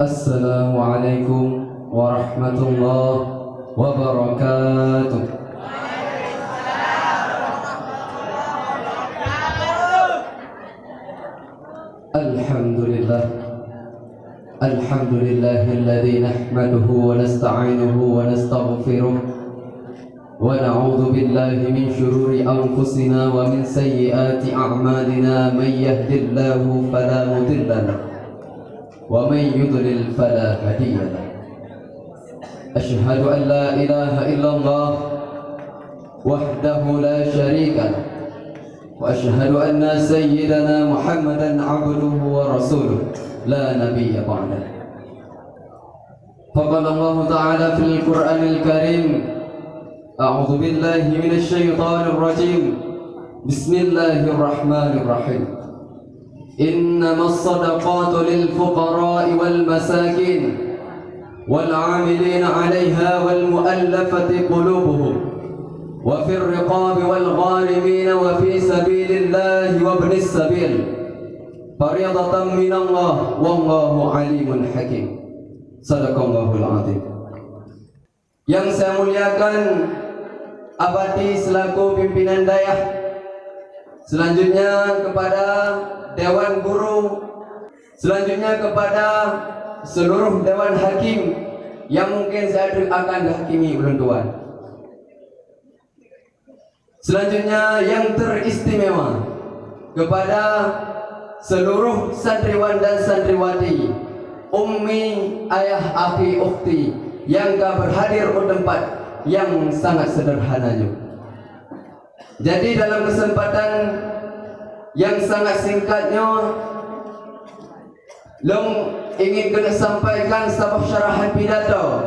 Assalamualaikum warahmatullahi wabarakatuh. Alhamdulillahilladzi nahmaduhu wa nasta'inuhu wa nastaghfiruh wa na'udzu billahi min syururi anfusina wa min sayyiati a'malina may yahdihillahu fala mudilla lahu wa may yudlil fala hadiya lahu. Asyhadu an la ilaha illallah wahdahu la syarika lahu wa asyhadu anna sayyidana Muhammadan abduhu wa rasuluh la nabiyya ba'dah. Faqala Allah ta'ala fil Qur'anil Karim, a'udzu billahi minasy syaithanir rajim. Bismillahirrahmanirrahim. Innamas sadaqatu lil fuqara'i wal masakin wal 'amilina 'alayha wal mu'allafati qulubuhum wa fir riqabi wal gharimin wa fi sabilillahi wa ibnis sabil fariidatan minallah wallahu 'alimun hakim. Sadaqallahul 'azim. Yang saya muliakan Abadi selaku pimpinan dayah, selanjutnya kepada Dewan Guru, selanjutnya kepada seluruh Dewan Hakim yang mungkin saya akan dihakimi ulun tuan. Selanjutnya yang teristimewa kepada seluruh santriwan dan santriwati, ummi, ayah, akhi, ukhti yang berhadir di tempat yang sangat sederhananya. Jadi dalam kesempatan yang sangat singkatnya, Long ingin kena sampaikan sebuah syarahan pidato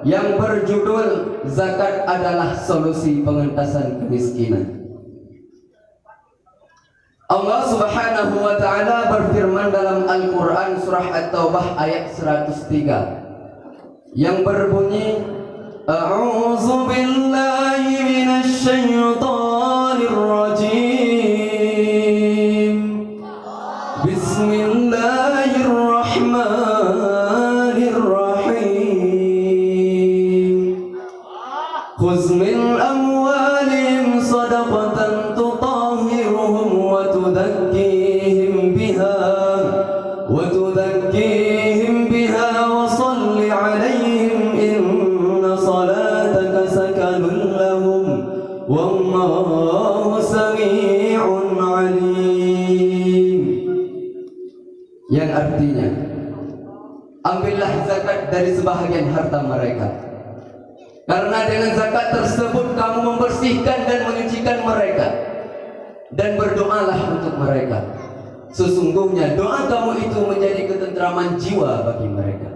yang berjudul Zakat adalah solusi pengentasan kemiskinan. Allah Subhanahu wa taala berfirman dalam Al-Qur'an surah At-Taubah ayat 103 yang berbunyi, A'udzu billahi minasy syaithanir rajim. Bismillahirrahmanirrahim. Khudz min amwalihim shadaqatan tutahhiruhum wa tuzakkihim biha wa shalli 'alaihim inna salataka sakanun lahum wallahu sami'un 'alim. Yang artinya, ambillah zakat dari sebahagian harta mereka, karena dengan zakat tersebut kamu membersihkan dan menyucikan mereka, dan berdoalah untuk mereka. Sesungguhnya doa kamu itu menjadi ketentraman jiwa bagi mereka,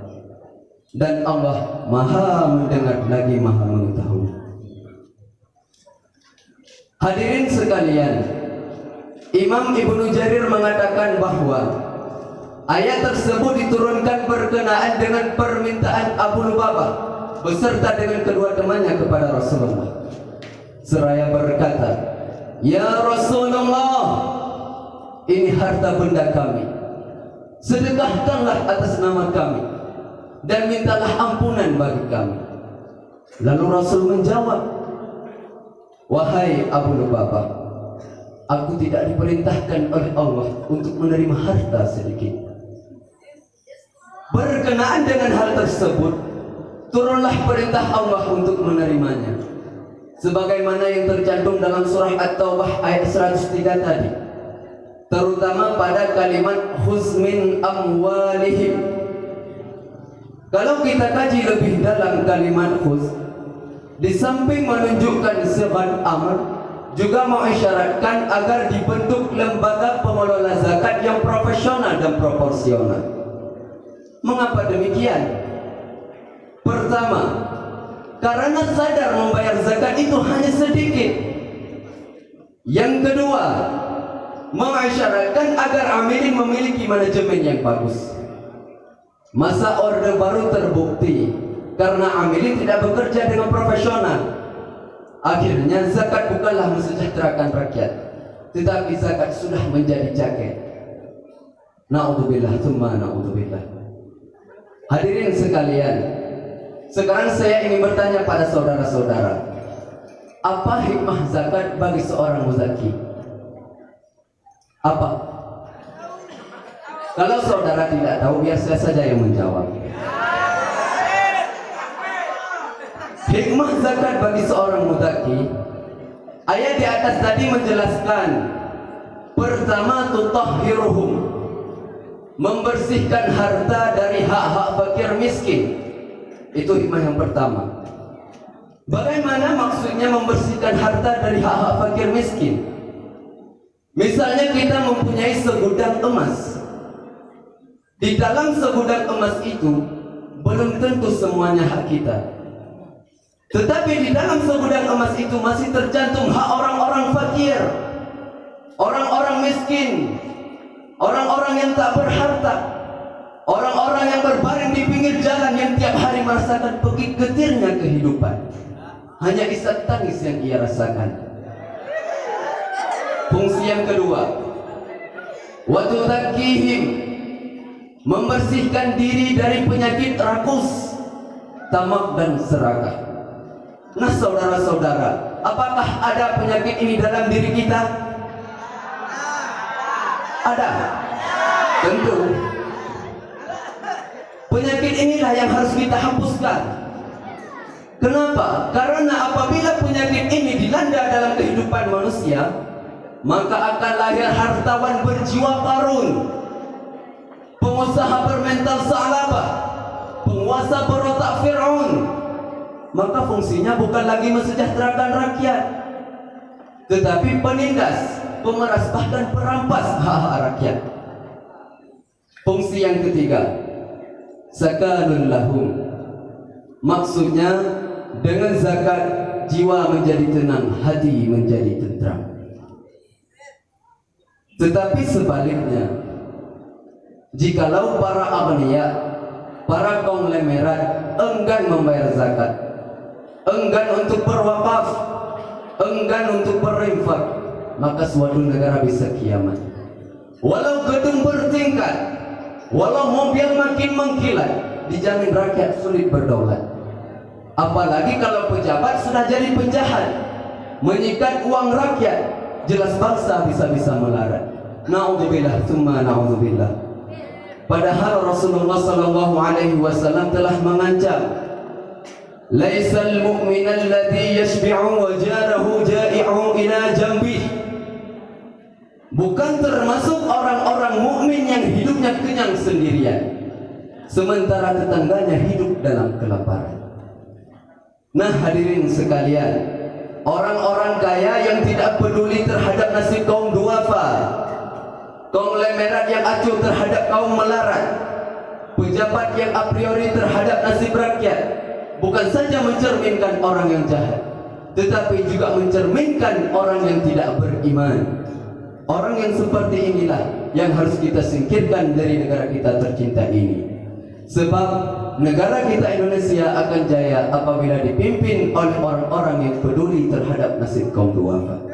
dan Allah Maha mendengar lagi Maha mengetahui. Hadirin sekalian, Imam Ibnu Jarir mengatakan bahwa ayat tersebut diturunkan berkenaan dengan permintaan Abu Lubabah beserta dengan kedua temannya kepada Rasulullah. Seraya berkata, Ya Rasulullah, ini harta benda kami, sedekahkanlah atas nama kami dan mintalah ampunan bagi kami. Lalu Rasul menjawab, Wahai Abu Lubabah, aku tidak diperintahkan oleh Allah untuk menerima harta sedikit. Berkenaan dengan hal tersebut, turunlah perintah Allah untuk menerimanya, sebagaimana yang tercantum dalam surah At-Taubah ayat 103 tadi, terutama pada kalimat khudz min amwalihim. Kalau kita kaji lebih dalam kalimat khudz, di samping menunjukkan sifat amr, juga mengisyaratkan agar dibentuk lembaga pengelola zakat yang profesional dan proporsional. Mengapa demikian? Pertama, karena sadar membayar zakat itu hanya sedikit. Yang kedua, mengisyaratkan agar amilin memiliki manajemen yang bagus. Masa orde baru terbukti karena amilin tidak bekerja dengan profesional. Akhirnya zakat bukanlah mensejahterakan rakyat, tetapi zakat sudah menjadi jaket. Na'udzubillah, tsumma na'udzubillah. Hadirin sekalian, sekarang saya ingin bertanya pada saudara-saudara, apa hikmah zakat bagi seorang muzaki? Apa? Kalau saudara tidak tahu, biar saya saja yang menjawab. Hikmah zakat bagi seorang muzaki, ayat di atas tadi menjelaskan, pertama, tutahhiruhum, membersihkan harta dari hak-hak fakir miskin. Itu hikmah yang pertama. Bagaimana maksudnya membersihkan harta dari hak-hak fakir miskin? Misalnya kita mempunyai segudang emas. Di dalam segudang emas itu belum tentu semuanya hak kita. Tetapi di dalam segudang emas itu masih tercantum hak orang-orang fakir, orang-orang miskin, orang-orang yang tak berharta, orang-orang yang berbaring di pinggir jalan, yang tiap hari merasakan pekik getirnya kehidupan. Hanya isak tangis yang ia rasakan. Fungsi yang kedua, wa tuzakkihim, membersihkan diri dari penyakit rakus, tamak dan serakah. Nah saudara-saudara, apakah ada penyakit ini dalam diri kita? Ada? Tentu. Penyakit inilah yang harus kita hapuskan. Kenapa? Karena apabila penyakit ini dilanda dalam kehidupan manusia, maka akan lahir hartawan berjiwa karun, pengusaha bermental salabah, penguasa berotak Fir'aun. Maka fungsinya bukan lagi mensejahterakan rakyat, tetapi penindas, pemeras, bahkan perampas hak-hak rakyat. Fungsi yang ketiga, sakanun lahum, maksudnya dengan zakat jiwa menjadi tenang, hati menjadi tentram. Tetapi sebaliknya, jikalau para aghnia, para konglomerat enggan membayar zakat, enggan untuk berwakaf, enggan untuk berinfak, maka suatu negara bisa kiamat. Walau gedung bertingkat, walau mobil makin mengkilat, dijamin rakyat sulit berdaulat. Apalagi kalau pejabat sudah jadi penjahat, menyikat uang rakyat, jelas bangsa bisa-bisa melarat. Na'udzubillah, tsumma na'udzubillah. Padahal Rasulullah SAW telah mengancam, laisal mu'min alladhi yashbi'u wa jarahu ja'i'u ila jambih. Bukan termasuk orang-orang mukmin yang hidupnya kenyang sendirian, sementara tetangganya hidup dalam kelaparan. Nah hadirin sekalian, orang-orang kaya yang tidak peduli terhadap nasib kaum duafa, konglomerat yang acuh terhadap kaum melarat, pejabat yang a priori terhadap nasib rakyat, bukan saja mencerminkan orang yang jahat, tetapi juga mencerminkan orang yang tidak beriman. Orang yang seperti inilah yang harus kita singkirkan dari negara kita tercinta ini. Sebab negara kita Indonesia akan jaya apabila dipimpin oleh orang-orang yang peduli terhadap nasib kaum duafa.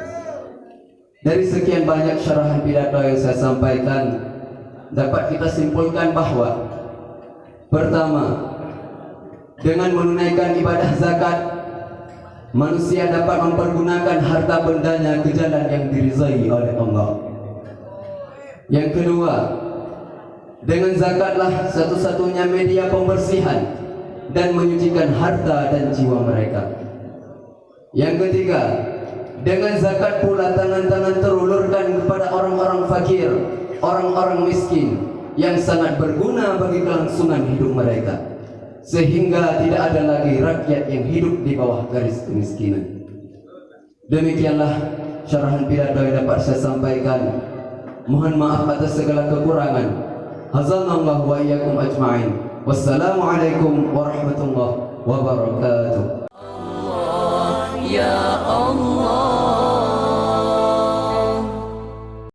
Dari sekian banyak syarahan pidato yang saya sampaikan, dapat kita simpulkan bahwa pertama, dengan menunaikan ibadah zakat, manusia dapat mempergunakan harta bendanya ke jalan yang diridhai oleh Allah. Yang kedua, dengan zakatlah satu-satunya media pembersihan dan menyucikan harta dan jiwa mereka. Yang ketiga, dengan zakat pula tangan-tangan terulurkan kepada orang-orang fakir, orang-orang miskin yang sangat berguna bagi kelangsungan hidup mereka, sehingga tidak ada lagi rakyat yang hidup di bawah garis kemiskinan. Demikianlah syarahan pidato yang dapat saya sampaikan. Mohon maaf atas segala kekurangan. Hazanallahu wa iyyakum ajma'in. Wassalamualaikum warahmatullahi wabarakatuh. Allah, ya Allah.